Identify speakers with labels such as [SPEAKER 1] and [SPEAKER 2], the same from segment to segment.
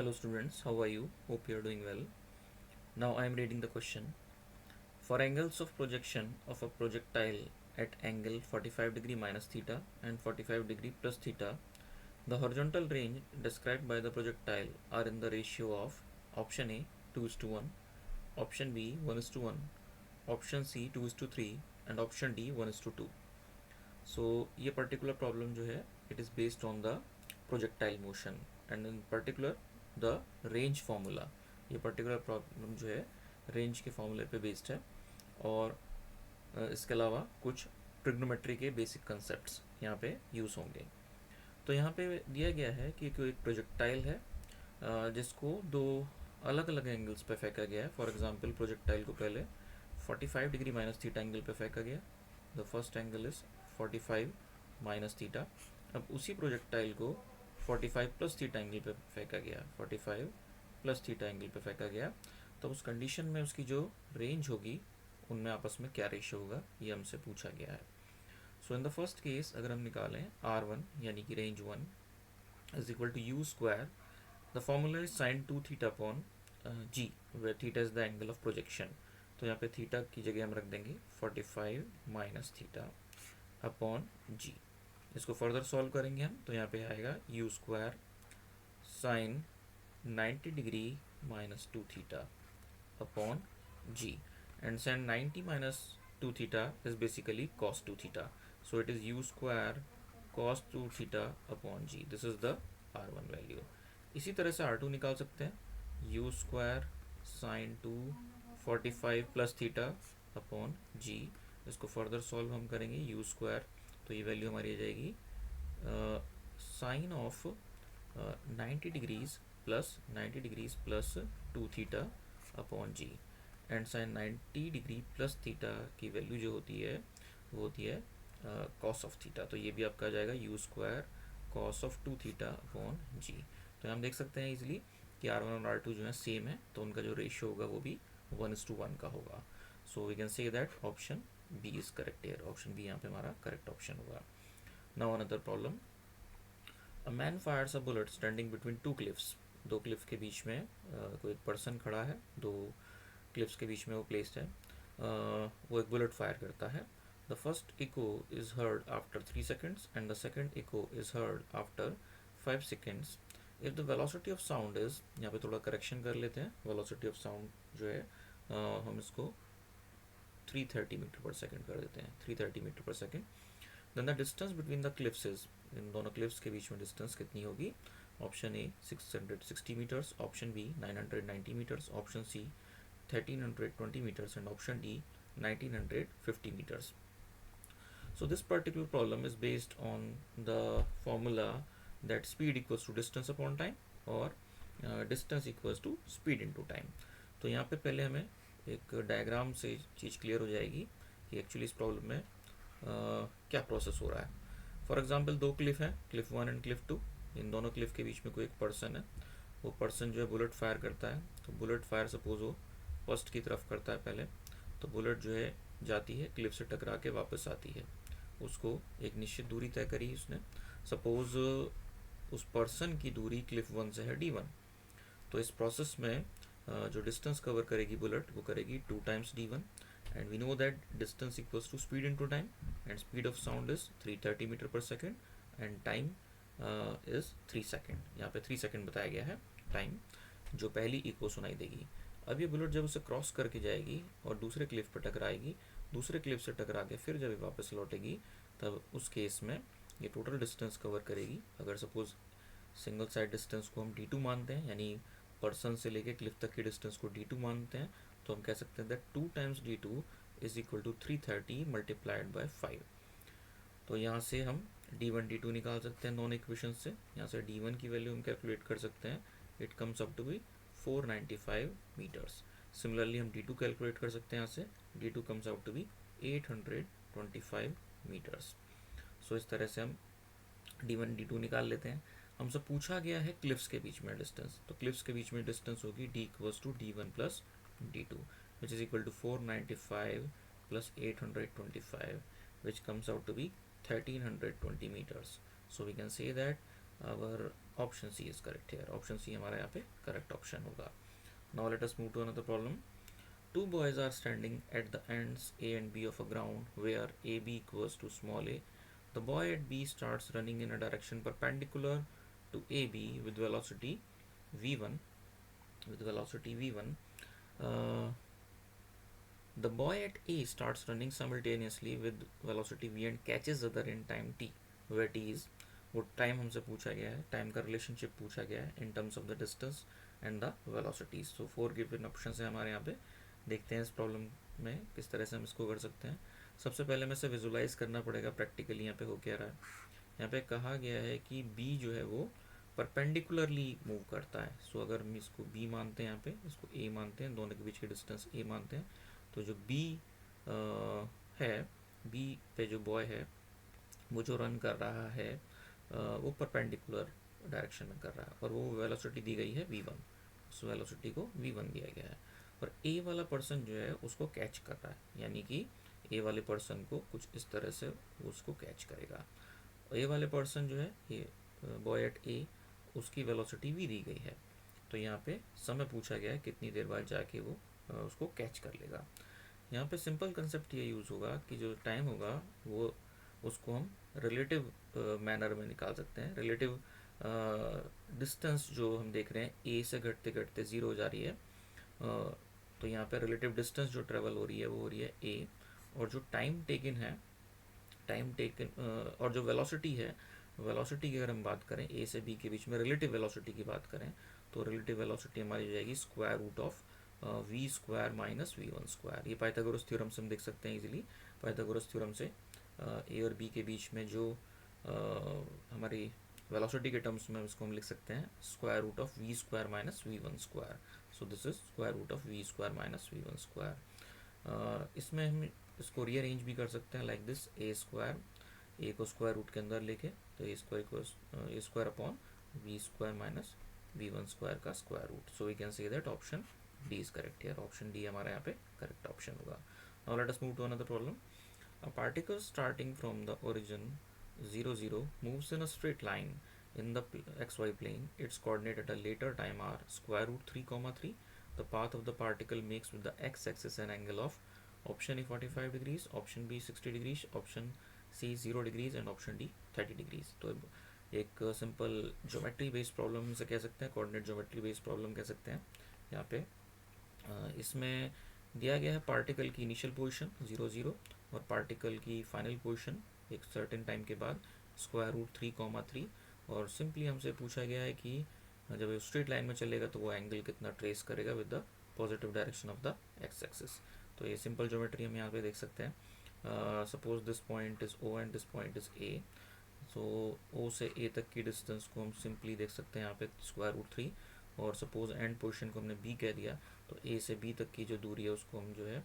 [SPEAKER 1] Hello students, how are you? Hope you are doing well. Now I am reading the question. For angles of projection of a projectile at angle 45 degree minus theta and 45 degree plus theta, the horizontal range described by the projectile are in the ratio of option A 2 is to 1, option B 1 is to 1, option C 2 is to 3 and option D 1 is to 2. So ये particular problem जो है it is based on the projectile motion and in particular the range formula. ये particular problem जो है range के formula पे based है और इसके अलावा कुछ ट्रिग्नोमेट्री के बेसिक कंसेप्ट्स यहाँ पे यूज़ होंगे। तो यहाँ पे दिया गया है कि कोई एक प्रोजेक्टाइल है जिसको दो अलग अलग एंगल्स पे फेंका गया है। फॉर एग्जांपल प्रोजेक्टाइल को पहले 45 डिग्री माइनस थीटा एंगल पे फेंका गया। The first angle is 45 minus theta. अब उसी प्रोजेक्टाइल को 45 प्लस थीटा एंगल पे फेंका गया, 45 प्लस थीटा एंगल पे फेंका गया। तो उस कंडीशन में उसकी जो रेंज होगी उनमें आपस में क्या रेशियो होगा ये हमसे पूछा गया है। So in the first case अगर हम निकालें R1 यानी कि range 1 is equal to U square, the formula is sine 2 theta upon G, where theta is the angle of projection. तो यहाँ पे थीटा की जगह हम रख देंगे 45 माइनस थीटा अपॉन जी। इसको फर्दर सॉल्व करेंगे हम तो यहाँ पे आएगा U square sine 90 degree minus 2 theta upon G, and sin 90 minus 2 theta is basically cos 2 theta, so it is u square cos 2 theta upon g. This is the r1 value. इसी तरह से r2 निकाल सकते हैं, u square sin 2 45 plus theta upon G. इसको further solve हम करेंगे u square, तो ये वैल्यू हमारी आ जाएगी sine of 90 degrees plus 2 theta upon G. And sine 90 degree plus theta की वैल्यू जो होती है वो होती है कॉस ऑफ थीटा। तो ये भी आपका आ जाएगा U square cos of 2 theta upon G. तो हम देख सकते हैं इजीली कि R1 और R2 जो है सेम है, तो उनका जो रेशियो होगा वो भी 1:1 का होगा। So we can say that option B is correct here. Option B यहाँ पे हमारा करेक्ट ऑप्शन होगा। Now another problem, a man fires a bullet standing between two cliffs. दो क्लिफ के बीच में कोई एक पर्सन खड़ा है, दो क्लिप्स के बीच में वो प्लेस्ड है। वो एक बुलेट फायर करता है। The first echo is heard after 3 seconds and the second echo is heard after 5 seconds. If the velocity of sound is, यहाँ पे थोड़ा करेक्शन कर लेते हैं, वेलोसिटी ऑफ साउंड जो है हम इसको 330 मीटर पर सेकेंड कर देते हैं, 330 metre per second. Then the distance between the cliffs is, इन दोनों क्लिफ्स के बीच में डिस्टेंस कितनी होगी? Option A 660 metres, option B 990 metres, option C 1320 meters and option D 1950 meters. So this particular problem is based on the formula that speed equals to distance upon time or distance equals to speed into time. तो यहाँ पे पहले हमें एक diagram से चीज़ clear हो जाएगी कि एक्चुअली इस प्रॉब्लम में क्या प्रोसेस हो रहा है। फॉर एग्जांपल दो क्लिफ हैं, क्लिफ 1 एंड क्लिफ 2। इन दोनों क्लिफ के बीच में कोई एक पर्सन है, वो पर्सन जो है बुलेट फायर करता है। तो बुलेट फायर सपोज हो फर्स्ट की तरफ करता है पहले, तो बुलेट जो है जाती है क्लिफ से टकरा के वापस आती है। उसको एक निश्चित दूरी तय करी उसने, सपोज उस पर्सन की दूरी क्लिफ 1 से है D1। तो इस प्रोसेस में जो डिस्टेंस कवर करेगी बुलेट वो करेगी 2 times D1 and we know that distance equals to speed into time and speed of sound is 330 metre per second and time is 3 second. यहाँ पे 3 सेकेंड बताया गया है टाइम जो पहली इको सुनाई देगी। अब ये बुलेट जब उसे क्रॉस करके जाएगी और दूसरे क्लिफ पर टकराएगी, दूसरे क्लिफ से टकरा के फिर जब ये वापस लौटेगी, तब उस केस में ये टोटल डिस्टेंस कवर करेगी। अगर सपोज सिंगल साइड डिस्टेंस को हम D2 मानते हैं, यानी पर्सन से लेके क्लिफ तक की डिस्टेंस को D2 मानते हैं, तो हम कह सकते हैं that 2 times D2 is equal to 330 multiplied by 5। तो यहाँ से हम D1 D2 निकाल सकते हैं दोनों इक्वेशन से। यहाँ से D1 की वैल्यू हम कैलकुलेट कर सकते हैं, it comes up to be 495 metres. Similarly हम D2 कैलकुलेट कर सकते हैं, यहाँ से D2 comes out to be 825 metres. So इस तरह से हम D1 D2 निकाल लेते हैं। हमसे पूछा गया है क्लिफ्स के बीच में डिस्टेंस, तो क्लिफ्स के बीच में डिस्टेंस होगी D equals to D1 plus D2 which is equal to 495 plus 825 which comes out to be 1320 meters. So we can say that our option C is correct here, option C हमारा यहाँ पे correct option होगा. Now let us move to another problem. Two boys are standing at the ends A and B of a ground where AB equals to small a. The boy at B starts running in a direction perpendicular to AB with velocity v1. With velocity v1, uh, the boy at A starts running simultaneously with velocity v and catches other in time t, where t is वो time हमसे पूछा गया है, time का relationship पूछा गया है in terms of the distance and the velocities. So 4 given option है हमारे यहाँ पे. देखते हैं इस प्रॉब्लम में किस तरह से हम इसको कर सकते हैं. सबसे पहले में से विजुलाइज करना पड़ेगा प्रैक्टिकली यहाँ पे हो क्या रहा है. यहाँ पे कहा गया है कि बी जो है वो परपेंडिकुलरली मूव करता है. सो अगर हम इसको बी मानते हैं, यहाँ पे इसको ए मानते हैं, दोनों के बीच की डिस्टेंस ए मानते हैं, तो जो बी है, बी पे जो बॉय है वो जो रन कर रहा है वो परपेंडिकुलर डायरेक्शन में कर रहा है और वो वेलोसिटी दी गई है v1. उस वेलोसिटी को v1 दिया गया है और a वाला पर्सन जो है उसको कैच कर रहा है, यानी कि a वाले पर्सन को कुछ इस तरह से उसको कैच करेगा. a वाले पर्सन जो है ये बॉय एट a, उसकी वेलोसिटी v दी गई है. तो यहाँ पे समय पूछा गया है कितनी देर बाद जाके वो उसको कैच कर लेगा. यहाँ पे सिंपल कंसेप्ट ये यूज़ होगा कि जो टाइम होगा वो उसको हम रिलेटिव मैनर में निकाल सकते हैं. रिलेटिव डिस्टेंस जो हम देख रहे हैं ए से घटते घटते ज़ीरो हो जा रही है, तो यहाँ पे रिलेटिव डिस्टेंस जो ट्रेवल हो रही है वो हो रही है ए, और जो टाइम टेकन है, टाइम टेकन और जो वेलोसिटी है, वेलोसिटी की अगर हम बात करें ए से बी के बीच में रिलेटिव वेलोसिटी की बात करें, तो रिलेटिव वेलोसिटी हमारी हो जाएगी square root of V square minus V one square. ये पाइथागोरस थ्योरम से हम देख सकते हैं इजीली. पाइथागोरस थ्योरम से ए और बी के बीच में जो हमारी वेलोसिटी के टर्म्स में इसको हम लिख सकते हैं square root of V square minus V one square. So this is square root of V square minus V one square. इसमें हम इसको रीअरेंज भी कर सकते हैं like this, A square, A को स्क्वायर रूट के अंदर लेके, तो A square upon V square minus V one square का square root. So we can say that option D is correct here. Option D हमारा यहाँ पे करेक्ट ऑप्शन होगा. Now let us move to another problem. A particle starting from the origin 0, 0 moves in a straight line in the xy plane. Its coordinate at a later time are square root 3, 3. The path of the particle makes with the x-axis an angle of option A 45 degrees, option B 60 degrees, option C 0 degrees and option D 30 degrees. तो एक simple geometry based problem से कह सकते हैं, coordinate geometry based problem कह सकते हैं. यहाँ पे इसमें दिया गया है पार्टिकल की इनिशियल पोजीशन 0, 0 और पार्टिकल की फाइनल पोजीशन एक सर्टेन टाइम के बाद स्क्वायर रूट 3, 3. और सिंपली हमसे पूछा गया है कि जब स्ट्रेट लाइन में चलेगा तो वो एंगल कितना ट्रेस करेगा with the positive direction of the x axis. तो ये सिंपल ज्योमेट्री हम यहाँ पे देख सकते हैं. Suppose this point is O and this point is A. So O से ए तक की डिस्टेंस को हम सिंपली देख सकते हैं यहाँ पे स्क्वायर रूट 3, और सपोज एंड पोजीशन को हमने बी कह दिया, तो ए से बी तक की जो दूरी है उसको हम जो है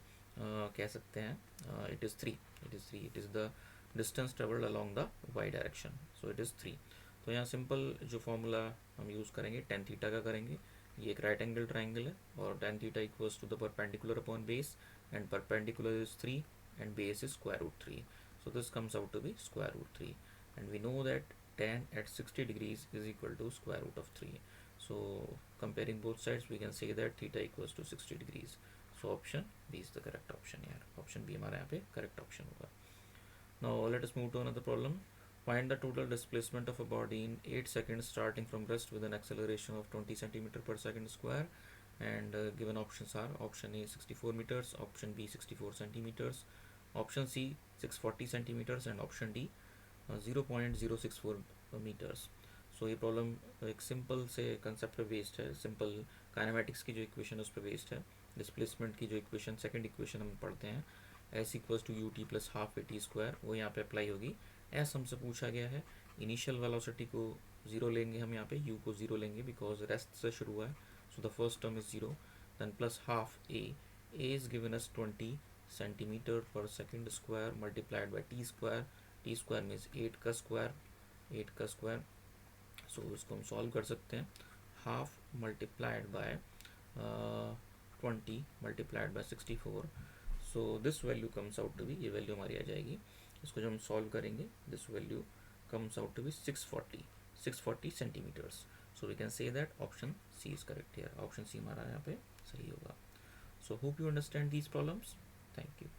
[SPEAKER 1] कह सकते हैं it is 3. It is the distance travelled along the Y direction. So it is 3. तो यहाँ सिंपल जो फॉर्मूला हम यूज़ करेंगे टेन थीटा का करेंगे. ये एक राइट एंगल ट्राइंगल है और tan theta equals to the perpendicular upon base, and perpendicular is 3 and base is square root 3. So this comes out to be square root 3, and we know that tan at 60 degrees is equal to square root of 3. So comparing both sides we can say that theta equals to 60 degrees. So option B is the correct option here. Option B हमारा यहाँ पे correct option होगा. Now let us move to another problem. Find the total displacement of a body in 8 seconds starting from rest with an acceleration of 20 centimeter per second square, and given options are option A 64 meters, option B 64 centimeters, option C 640 centimeters and option D 0.064 metres. So ये problem एक simple से concept पे based है. Simple kinematics की जो equation है उस पर बेस्ड है. डिस्प्लेसमेंट की जो इक्वेशन, सेकंड इक्वेशन हम पढ़ते हैं S equals to U T plus half A T square, वो यहाँ पे अप्लाई होगी. एस हमसे पूछा गया है, इनिशियल वेलोसिटी को 0 लेंगे हम यहाँ पे, यू को 0 लेंगे बिकॉज रेस्ट से शुरू हुआ है. So the first term is 0, then plus half A is given us 20 centimetre per second square multiplied by T square. T square means 8 का स्क्वायर. सो इसको हम सॉल्व कर सकते हैं. Half multiplied by 20 multiplied by 64. So this value comes out to be, ये value हमारी आ जाएगी. इसको जब हम सॉल्व करेंगे this value comes out to be 640 centimetres. So we can say that option C is correct here, option C हमारा यहाँ पे सही होगा. So hope you understand these problems. Thank you.